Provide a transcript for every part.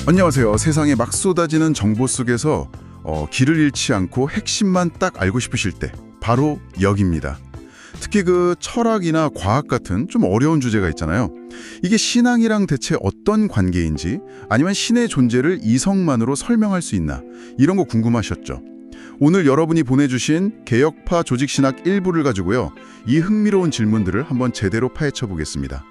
안녕하세요. 세상에 막 쏟아지는 정보 속에서 길을 잃지 않고 핵심만 딱 알고 싶으실 때 바로 여기입니다. 특히 그 철학이나 과학 같은 좀 어려운 주제가 있잖아요. 이게 신앙이랑 대체 어떤 관계인지, 아니면 신의 존재를 이성만으로 설명할 수 있나, 이런 거 궁금하셨죠? 오늘 여러분이 보내주신 개혁파 조직신학 일부를 가지고요, 이 흥미로운 질문들을 한번 제대로 파헤쳐 보겠습니다.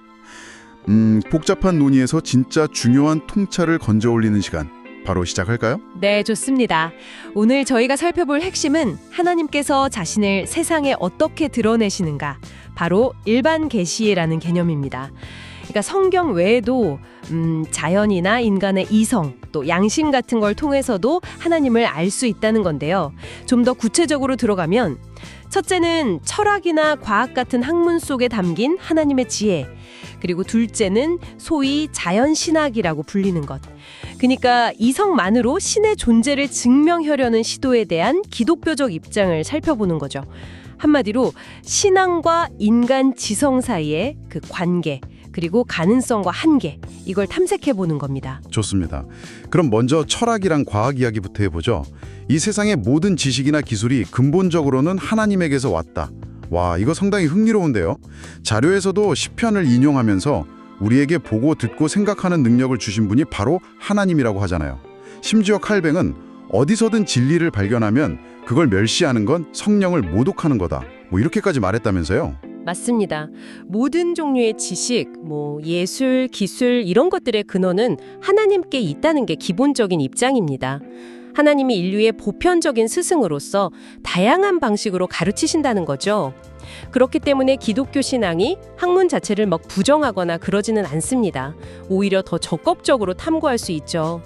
복잡한 논의에서 진짜 중요한 통찰을 건져 올리는 시간, 바로 시작할까요? 네, 좋습니다. 오늘 저희가 살펴볼 핵심은 하나님께서 자신을 세상에 어떻게 드러내시는가, 바로 일반 계시라는 개념입니다. 그러니까 성경 외에도 자연이나 인간의 이성, 또 양심 같은 걸 통해서도 하나님을 알 수 있다는 건데요. 좀 더 구체적으로 들어가면 첫째는 철학이나 과학 같은 학문 속에 담긴 하나님의 지혜, 그리고 둘째는 소위 자연신학이라고 불리는 것. 그러니까 이성만으로 신의 존재를 증명하려는 시도에 대한 기독교적 입장을 살펴보는 거죠. 한마디로 신앙과 인간 지성 사이의 그 관계, 그리고 가능성과 한계, 이걸 탐색해보는 겁니다. 좋습니다. 그럼 먼저 철학이랑 과학 이야기부터 해보죠. 이 세상의 모든 지식이나 기술이 근본적으로는 하나님에게서 왔다. 와, 이거 상당히 흥미로운데요. 자료에서도 시편을 인용하면서 우리에게 보고 듣고 생각하는 능력을 주신 분이 바로 하나님이라고 하잖아요. 심지어 칼뱅은 어디서든 진리를 발견하면 그걸 멸시하는 건 성령을 모독하는 거다, 뭐 이렇게까지 말했다면서요. 맞습니다. 모든 종류의 지식, 예술, 기술 이런 것들의 근원은 하나님께 있다는 게 기본적인 입장입니다. 하나님이 인류의 보편적인 스승으로서 다양한 방식으로 가르치신다는 거죠. 그렇기 때문에 기독교 신앙이 학문 자체를 막 부정하거나 그러지는 않습니다. 오히려 더 적극적으로 탐구할 수 있죠.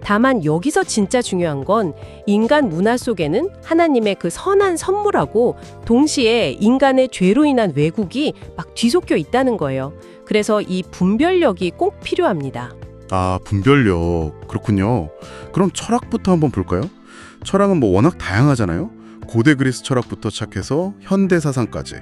다만 여기서 진짜 중요한 건 인간 문화 속에는 하나님의 그 선한 선물하고 동시에 인간의 죄로 인한 왜곡이 막 뒤섞여 있다는 거예요. 그래서 이 분별력이 꼭 필요합니다. 아, 분별력. 그렇군요. 그럼 철학부터 한번 볼까요? 철학은 워낙 다양하잖아요. 고대 그리스 철학부터 시작해서 현대 사상까지.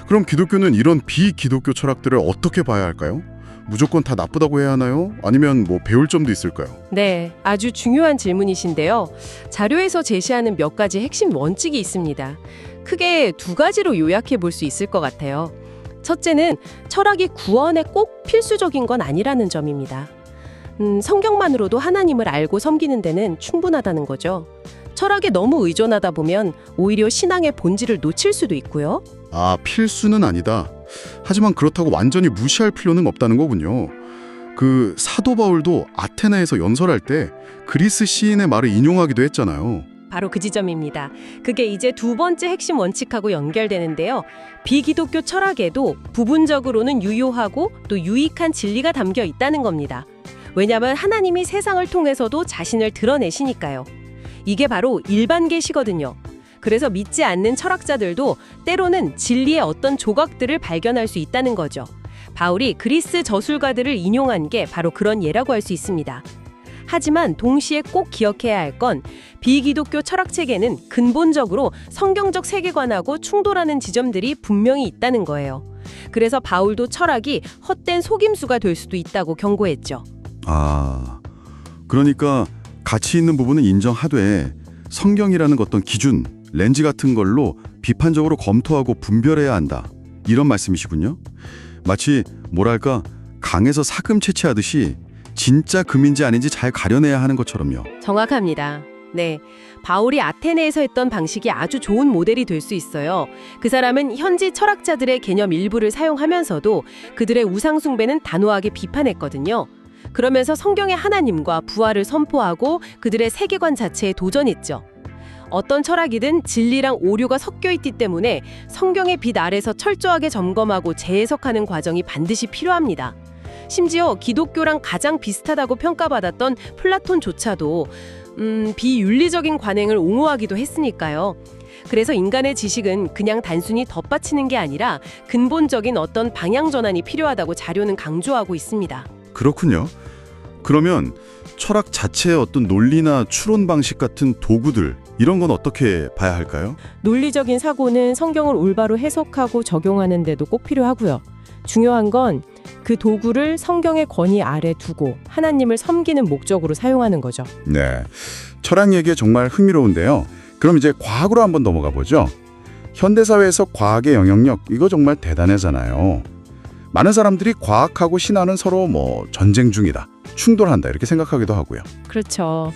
그럼 기독교는 이런 비기독교 철학들을 어떻게 봐야 할까요? 무조건 다 나쁘다고 해야 하나요? 아니면 배울 점도 있을까요? 네, 아주 중요한 질문이신데요. 자료에서 제시하는 몇 가지 핵심 원칙이 있습니다. 크게 두 가지로 요약해 볼 수 있을 것 같아요. 첫째는 철학이 구원에 꼭 필수적인 건 아니라는 점입니다. 성경만으로도 하나님을 알고 섬기는 데는 충분하다는 거죠. 철학에 너무 의존하다 보면 오히려 신앙의 본질을 놓칠 수도 있고요. 아, 필수는 아니다. 하지만 그렇다고 완전히 무시할 필요는 없다는 거군요. 그 사도 바울도 아테네에서 연설할 때 그리스 시인의 말을 인용하기도 했잖아요. 바로 그 지점입니다. 그게 이제 두 번째 핵심 원칙하고 연결되는데요. 비기독교 철학에도 부분적으로는 유효하고 또 유익한 진리가 담겨 있다는 겁니다. 왜냐하면 하나님이 세상을 통해서도 자신을 드러내시니까요. 이게 바로 일반 계시거든요. 그래서 믿지 않는 철학자들도 때로는 진리의 어떤 조각들을 발견할 수 있다는 거죠. 바울이 그리스 저술가들을 인용한 게 바로 그런 예라고 할 수 있습니다. 하지만 동시에 꼭 기억해야 할 건 비기독교 철학체계는 근본적으로 성경적 세계관하고 충돌하는 지점들이 분명히 있다는 거예요. 그래서 바울도 철학이 헛된 속임수가 될 수도 있다고 경고했죠. 아, 그러니까 가치 있는 부분은 인정하되 성경이라는 어떤 기준, 렌즈 같은 걸로 비판적으로 검토하고 분별해야 한다, 이런 말씀이시군요. 마치 강에서 사금 채취하듯이 진짜 금인지 아닌지 잘 가려내야 하는 것처럼요. 정확합니다. 네, 바울이 아테네에서 했던 방식이 아주 좋은 모델이 될 수 있어요. 그 사람은 현지 철학자들의 개념 일부를 사용하면서도 그들의 우상 숭배는 단호하게 비판했거든요. 그러면서 성경의 하나님과 부활을 선포하고 그들의 세계관 자체에 도전했죠. 어떤 철학이든 진리랑 오류가 섞여 있기 때문에 성경의 빛 아래서 철저하게 점검하고 재해석하는 과정이 반드시 필요합니다. 심지어 기독교랑 가장 비슷하다고 평가받았던 플라톤조차도 비윤리적인 관행을 옹호하기도 했으니까요. 그래서 인간의 지식은 그냥 단순히 덧받치는 게 아니라 근본적인 어떤 방향 전환이 필요하다고 자료는 강조하고 있습니다. 그렇군요. 그러면 철학 자체의 어떤 논리나 추론 방식 같은 도구들, 이런 건 어떻게 봐야 할까요? 논리적인 사고는 성경을 올바로 해석하고 적용하는 데도 꼭 필요하고요. 중요한 건 그 도구를 성경의 권위 아래 두고 하나님을 섬기는 목적으로 사용하는 거죠. 네, 철학 얘기 정말 흥미로운데요. 그럼 이제 과학으로 한번 넘어가 보죠. 현대사회에서 과학의 영향력, 이거 정말 대단하잖아요. 많은 사람들이 과학하고 신화는 서로 전쟁 중이다, 충돌한다 이렇게 생각하기도 하고요. 그렇죠.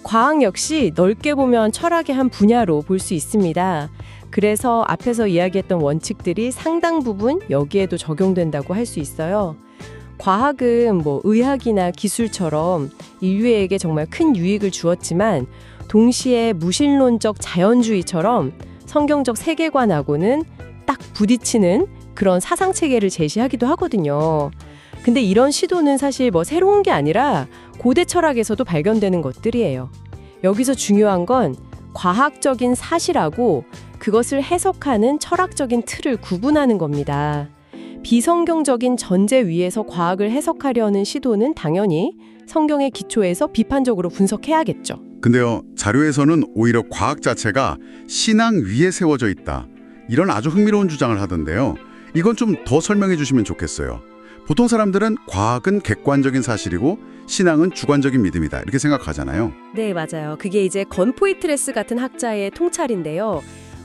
과학 역시 넓게 보면 철학의 한 분야로 볼 수 있습니다. 그래서 앞에서 이야기했던 원칙들이 상당 부분 여기에도 적용된다고 할 수 있어요. 과학은 의학이나 기술처럼 인류에게 정말 큰 유익을 주었지만 동시에 무신론적 자연주의처럼 성경적 세계관하고는 딱 부딪히는 그런 사상 체계를 제시하기도 하거든요. 근데 이런 시도는 사실 새로운 게 아니라 고대 철학에서도 발견되는 것들이에요. 여기서 중요한 건 과학적인 사실하고 그것을 해석하는 철학적인 틀을 구분하는 겁니다. 비성경적인 전제 위에서 과학을 해석하려는 시도는 당연히 성경의 기초에서 비판적으로 분석해야겠죠. 근데요, 자료에서는 오히려 과학 자체가 신앙 위에 세워져 있다, 이런 아주 흥미로운 주장을 하던데요. 이건 좀 더 설명해 주시면 좋겠어요. 보통 사람들은 과학은 객관적인 사실이고 신앙은 주관적인 믿음이다 이렇게 생각하잖아요. 네, 맞아요. 그게 이제 건포이트레스 같은 학자의 통찰인데요.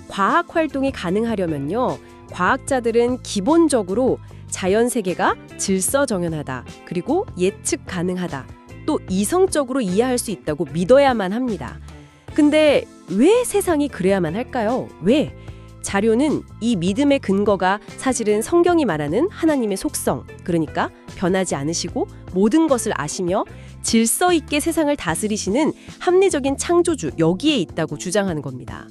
과학 활동이 가능하려면요, 과학자들은 기본적으로 자연 세계가 질서정연하다, 그리고 예측 가능하다, 또 이성적으로 이해할 수 있다고 믿어야만 합니다. 근데 왜 세상이 그래야만 할까요? 왜? 자료는 이 믿음의 근거가 사실은 성경이 말하는 하나님의 속성, 그러니까 변하지 않으시고 모든 것을 아시며 질서 있게 세상을 다스리시는 합리적인 창조주, 여기에 있다고 주장하는 겁니다.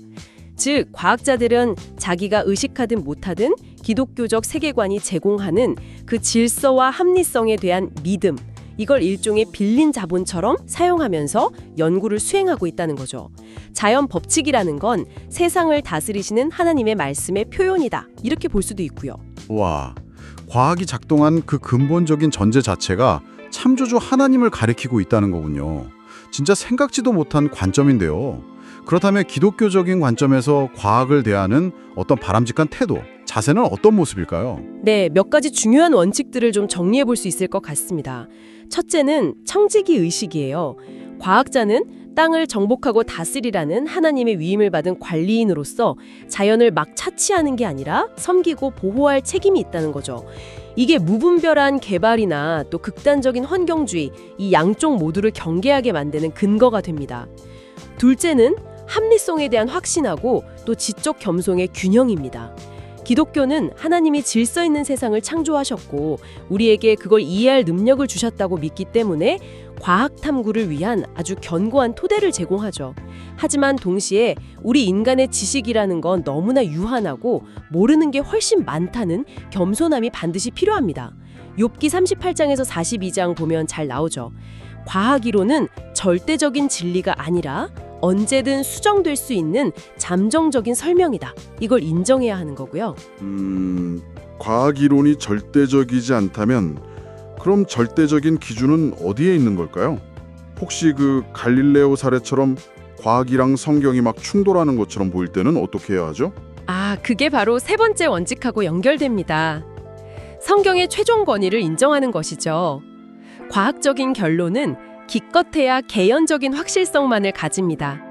즉, 과학자들은 자기가 의식하든 못하든 기독교적 세계관이 제공하는 그 질서와 합리성에 대한 믿음, 이걸 일종의 빌린 자본처럼 사용하면서 연구를 수행하고 있다는 거죠. 자연 법칙이라는 건 세상을 다스리시는 하나님의 말씀의 표현이다, 이렇게 볼 수도 있고요. 와, 과학이 작동한 그 근본적인 전제 자체가 창조주 하나님을 가리키고 있다는 거군요. 진짜 생각지도 못한 관점인데요. 그렇다면 기독교적인 관점에서 과학을 대하는 어떤 바람직한 태도, 자세는 어떤 모습일까요? 네, 몇 가지 중요한 원칙들을 좀 정리해 볼 수 있을 것 같습니다. 첫째는 청지기 의식이에요. 과학자는 땅을 정복하고 다스리라는 하나님의 위임을 받은 관리인으로서 자연을 막 차치하는 게 아니라 섬기고 보호할 책임이 있다는 거죠. 이게 무분별한 개발이나 또 극단적인 환경주의, 이 양쪽 모두를 경계하게 만드는 근거가 됩니다. 둘째는 합리성에 대한 확신하고 또 지적 겸손의 균형입니다. 기독교는 하나님이 질서 있는 세상을 창조하셨고 우리에게 그걸 이해할 능력을 주셨다고 믿기 때문에 과학 탐구를 위한 아주 견고한 토대를 제공하죠. 하지만 동시에 우리 인간의 지식이라는 건 너무나 유한하고 모르는 게 훨씬 많다는 겸손함이 반드시 필요합니다. 욥기 38장에서 42장 보면 잘 나오죠. 과학이론은 절대적인 진리가 아니라 언제든 수정될 수 있는 잠정적인 설명이다. 이걸 인정해야 하는 거고요. 과학 이론이 절대적이지 않다면 그럼 절대적인 기준은 어디에 있는 걸까요? 혹시 그 갈릴레오 사례처럼 과학이랑 성경이 막 충돌하는 것처럼 보일 때는 어떻게 해야 하죠? 그게 바로 세 번째 원칙하고 연결됩니다. 성경의 최종 권위를 인정하는 것이죠. 과학적인 결론은 기껏해야 개연적인 확실성만을 가집니다.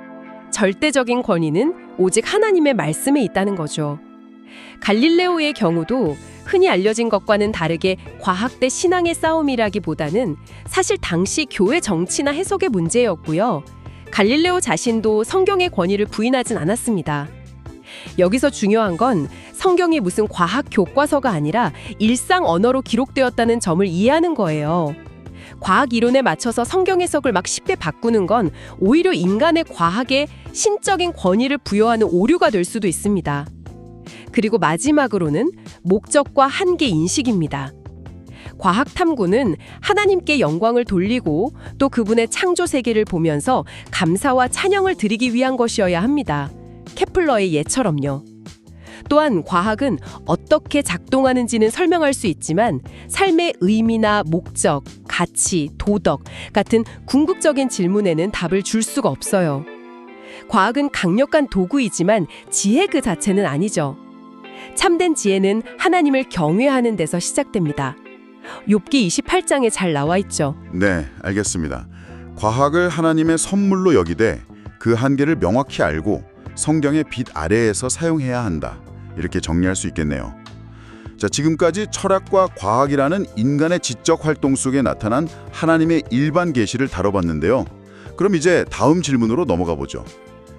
절대적인 권위는 오직 하나님의 말씀에 있다는 거죠. 갈릴레오의 경우도 흔히 알려진 것과는 다르게 과학 대 신앙의 싸움이라기보다는 사실 당시 교회 정치나 해석의 문제였고요. 갈릴레오 자신도 성경의 권위를 부인하진 않았습니다. 여기서 중요한 건 성경이 무슨 과학 교과서가 아니라 일상 언어로 기록되었다는 점을 이해하는 거예요. 과학 이론에 맞춰서 성경 해석을 막 쉽게 바꾸는 건 오히려 인간의 과학에 신적인 권위를 부여하는 오류가 될 수도 있습니다. 그리고 마지막으로는 목적과 한계 인식입니다. 과학 탐구는 하나님께 영광을 돌리고 또 그분의 창조 세계를 보면서 감사와 찬양을 드리기 위한 것이어야 합니다. 케플러의 예처럼요. 또한 과학은 어떻게 작동하는지는 설명할 수 있지만 삶의 의미나 목적, 가치, 도덕 같은 궁극적인 질문에는 답을 줄 수가 없어요. 과학은 강력한 도구이지만 지혜 그 자체는 아니죠. 참된 지혜는 하나님을 경외하는 데서 시작됩니다. 욥기 28장에 잘 나와 있죠. 네, 알겠습니다. 과학을 하나님의 선물로 여기되 그 한계를 명확히 알고 성경의 빛 아래에서 사용해야 한다. 이렇게 정리할 수 있겠네요. 자, 지금까지 철학과 과학이라는 인간의 지적 활동 속에 나타난 하나님의 일반 계시를 다뤄봤는데요. 그럼 이제 다음 질문으로 넘어가 보죠.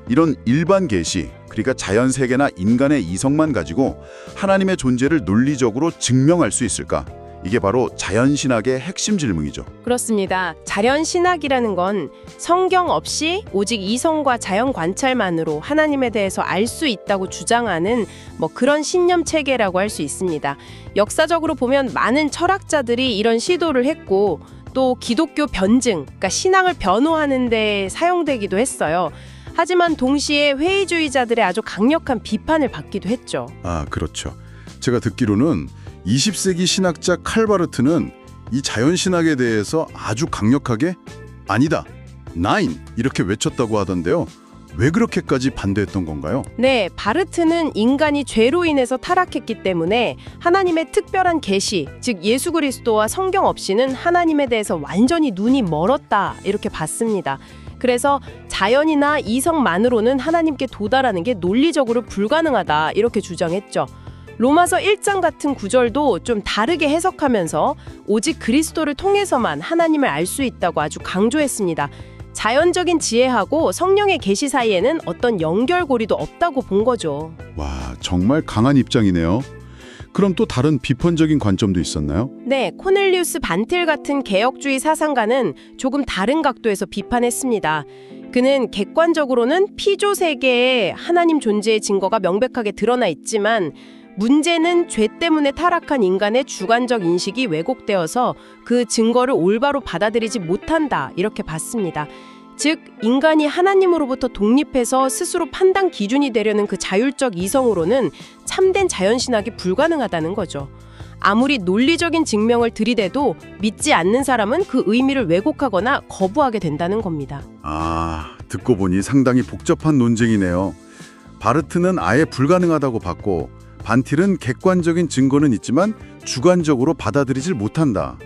이런 일반 계시, 그러니까 자연 세계나 인간의 이성만 가지고 하나님의 존재를 논리적으로 증명할 수 있을까? 이게 바로 자연신학의 핵심 질문이죠. 그렇습니다. 자연신학이라는 건 성경 없이 오직 이성과 자연 관찰만으로 하나님에 대해서 알 수 있다고 주장하는 그런 신념 체계라고 할 수 있습니다. 역사적으로 보면 많은 철학자들이 이런 시도를 했고 또 기독교 변증, 그러니까 신앙을 변호하는 데 사용되기도 했어요. 하지만 동시에 회의주의자들의 아주 강력한 비판을 받기도 했죠. 아, 그렇죠. 제가 듣기로는 20세기 신학자 칼바르트는 이 자연신학에 대해서 아주 강력하게 아니다, 나인 이렇게 외쳤다고 하던데요. 왜 그렇게까지 반대했던 건가요? 네, 바르트는 인간이 죄로 인해서 타락했기 때문에 하나님의 특별한 계시, 즉 예수 그리스도와 성경 없이는 하나님에 대해서 완전히 눈이 멀었다 이렇게 봤습니다. 그래서 자연이나 이성만으로는 하나님께 도달하는 게 논리적으로 불가능하다 이렇게 주장했죠. 로마서 1장 같은 구절도 좀 다르게 해석하면서 오직 그리스도를 통해서만 하나님을 알 수 있다고 아주 강조했습니다. 자연적인 지혜하고 성령의 계시 사이에는 어떤 연결고리도 없다고 본 거죠. 와, 정말 강한 입장이네요. 그럼 또 다른 비판적인 관점도 있었나요? 네, 코넬리우스 반틀 같은 개혁주의 사상가는 조금 다른 각도에서 비판했습니다. 그는 객관적으로는 피조 세계에 하나님 존재의 증거가 명백하게 드러나 있지만 문제는 죄 때문에 타락한 인간의 주관적 인식이 왜곡되어서 그 증거를 올바로 받아들이지 못한다 이렇게 봤습니다. 즉 인간이 하나님으로부터 독립해서 스스로 판단 기준이 되려는 그 자율적 이성으로는 참된 자연신학이 불가능하다는 거죠. 아무리 논리적인 증명을 들이대도 믿지 않는 사람은 그 의미를 왜곡하거나 거부하게 된다는 겁니다. 아, 듣고 보니 상당히 복잡한 논쟁이네요. 바르트는 아예 불가능하다고 봤고 반틸은 객관적인 증거는 있지만 주관적으로 받아들이질 못한다.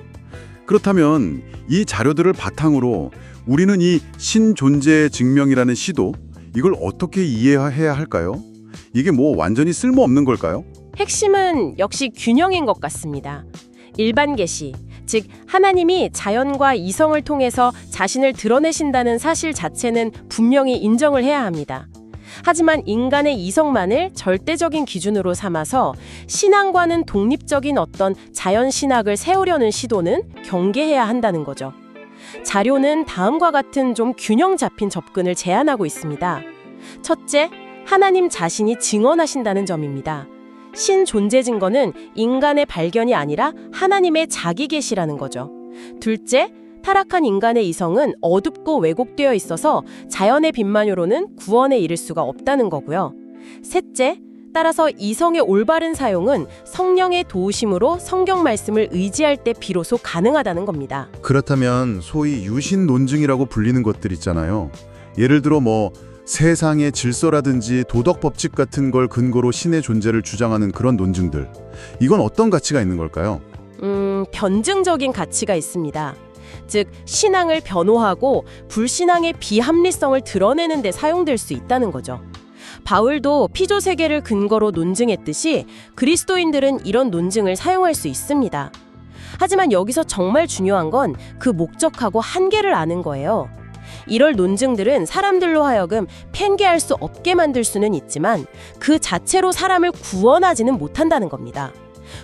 그렇다면 이 자료들을 바탕으로 우리는 이 신존재의 증명이라는 시도, 이걸 어떻게 이해해야 할까요? 이게 완전히 쓸모없는 걸까요? 핵심은 역시 균형인 것 같습니다. 일반 계시, 즉 하나님이 자연과 이성을 통해서 자신을 드러내신다는 사실 자체는 분명히 인정을 해야 합니다. 하지만 인간의 이성만을 절대적인 기준으로 삼아서 신앙과는 독립적인 어떤 자연신학을 세우려는 시도는 경계해야 한다는 거죠. 자료는 다음과 같은 좀 균형 잡힌 접근을 제안하고 있습니다. 첫째, 하나님 자신이 증언하신다는 점입니다. 신존재 증거는 인간의 발견이 아니라 하나님의 자기 계시라는 거죠. 둘째, 타락한 인간의 이성은 어둡고 왜곡되어 있어서 자연의 빛만으로는 구원에 이를 수가 없다는 거고요. 셋째, 따라서 이성의 올바른 사용은 성령의 도우심으로 성경 말씀을 의지할 때 비로소 가능하다는 겁니다. 그렇다면 소위 유신 논증이라고 불리는 것들 있잖아요. 예를 들어 세상의 질서라든지 도덕 법칙 같은 걸 근거로 신의 존재를 주장하는 그런 논증들. 이건 어떤 가치가 있는 걸까요? 변증적인 가치가 있습니다. 즉 신앙을 변호하고 불신앙의 비합리성을 드러내는 데 사용될 수 있다는 거죠. 바울도 피조 세계를 근거로 논증했듯이 그리스도인들은 이런 논증을 사용할 수 있습니다. 하지만 여기서 정말 중요한 건 그 목적하고 한계를 아는 거예요. 이럴 논증들은 사람들로 하여금 팽개할 수 없게 만들 수는 있지만 그 자체로 사람을 구원하지는 못한다는 겁니다.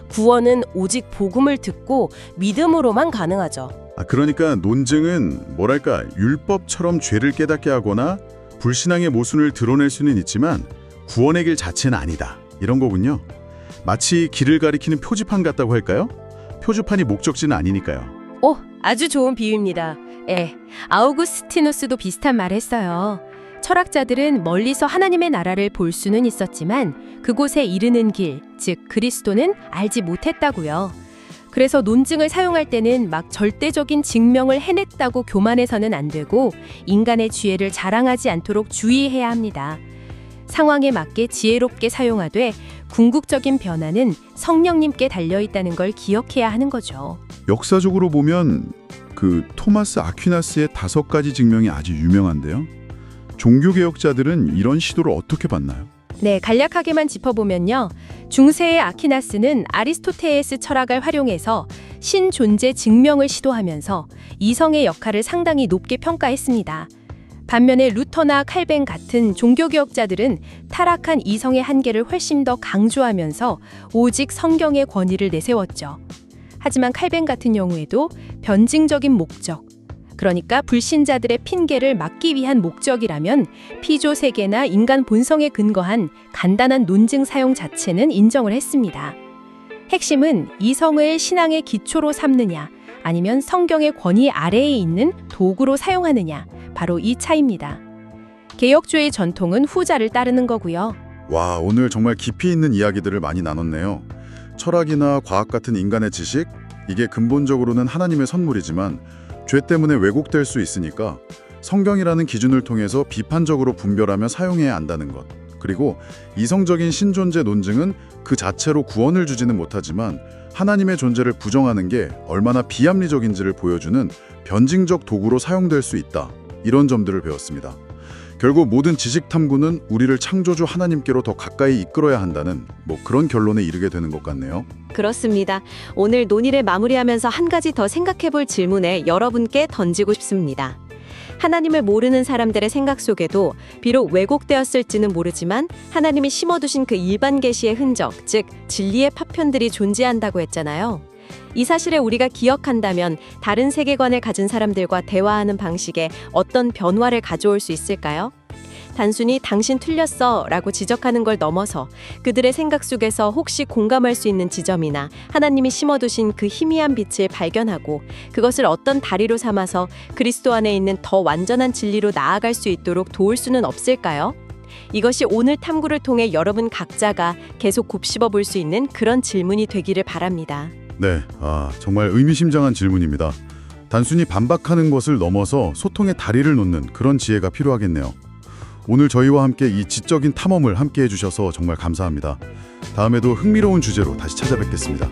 구원은 오직 복음을 듣고 믿음으로만 가능하죠. 그러니까 논증은 율법처럼 죄를 깨닫게 하거나 불신앙의 모순을 드러낼 수는 있지만 구원의 길 자체는 아니다. 이런 거군요. 마치 길을 가리키는 표지판 같다고 할까요? 표지판이 목적지는 아니니까요. 오, 아주 좋은 비유입니다. 아우구스티누스도 비슷한 말을 했어요. 철학자들은 멀리서 하나님의 나라를 볼 수는 있었지만 그곳에 이르는 길, 즉 그리스도는 알지 못했다고요. 그래서 논증을 사용할 때는 막 절대적인 증명을 해냈다고 교만해서는 안 되고 인간의 지혜를 자랑하지 않도록 주의해야 합니다. 상황에 맞게 지혜롭게 사용하되 궁극적인 변화는 성령님께 달려 있다는 걸 기억해야 하는 거죠. 역사적으로 보면 그 토마스 아퀴나스의 5가지 증명이 아주 유명한데요. 종교개혁자들은 이런 시도를 어떻게 봤나요? 네, 간략하게만 짚어보면요. 중세의 아퀴나스는 아리스토테레스 철학을 활용해서 신존재 증명을 시도하면서 이성의 역할을 상당히 높게 평가했습니다. 반면에 루터나 칼뱅 같은 종교개혁자들은 타락한 이성의 한계를 훨씬 더 강조하면서 오직 성경의 권위를 내세웠죠. 하지만 칼뱅 같은 경우에도 변증적인 목적, 그러니까 불신자들의 핑계를 막기 위한 목적이라면 피조 세계나 인간 본성에 근거한 간단한 논증 사용 자체는 인정을 했습니다. 핵심은 이성을 신앙의 기초로 삼느냐, 아니면 성경의 권위 아래에 있는 도구로 사용하느냐, 바로 이 차이입니다. 개혁주의 전통은 후자를 따르는 거고요. 와, 오늘 정말 깊이 있는 이야기들을 많이 나눴네요. 철학이나 과학 같은 인간의 지식, 이게 근본적으로는 하나님의 선물이지만 죄 때문에 왜곡될 수 있으니까 성경이라는 기준을 통해서 비판적으로 분별하며 사용해야 한다는 것. 그리고 이성적인 신존재 논증은 그 자체로 구원을 주지는 못하지만 하나님의 존재를 부정하는 게 얼마나 비합리적인지를 보여주는 변증적 도구로 사용될 수 있다. 이런 점들을 배웠습니다. 결국 모든 지식 탐구는 우리를 창조주 하나님께로 더 가까이 이끌어야 한다는 그런 결론에 이르게 되는 것 같네요. 그렇습니다. 오늘 논의를 마무리하면서 한 가지 더 생각해볼 질문을 여러분께 던지고 싶습니다. 하나님을 모르는 사람들의 생각 속에도 비록 왜곡되었을지는 모르지만 하나님이 심어두신 그 일반 계시의 흔적, 즉 진리의 파편들이 존재한다고 했잖아요. 이 사실을 우리가 기억한다면 다른 세계관을 가진 사람들과 대화하는 방식에 어떤 변화를 가져올 수 있을까요? 단순히 당신 틀렸어 라고 지적하는 걸 넘어서 그들의 생각 속에서 혹시 공감할 수 있는 지점이나 하나님이 심어두신 그 희미한 빛을 발견하고 그것을 어떤 다리로 삼아서 그리스도 안에 있는 더 완전한 진리로 나아갈 수 있도록 도울 수는 없을까요? 이것이 오늘 탐구를 통해 여러분 각자가 계속 곱씹어 볼 수 있는 그런 질문이 되기를 바랍니다. 네, 정말 의미심장한 질문입니다. 단순히 반박하는 것을 넘어서 소통의 다리를 놓는 그런 지혜가 필요하겠네요. 오늘 저희와 함께 이 지적인 탐험을 함께 해주셔서 정말 감사합니다. 다음에도 흥미로운 주제로 다시 찾아뵙겠습니다.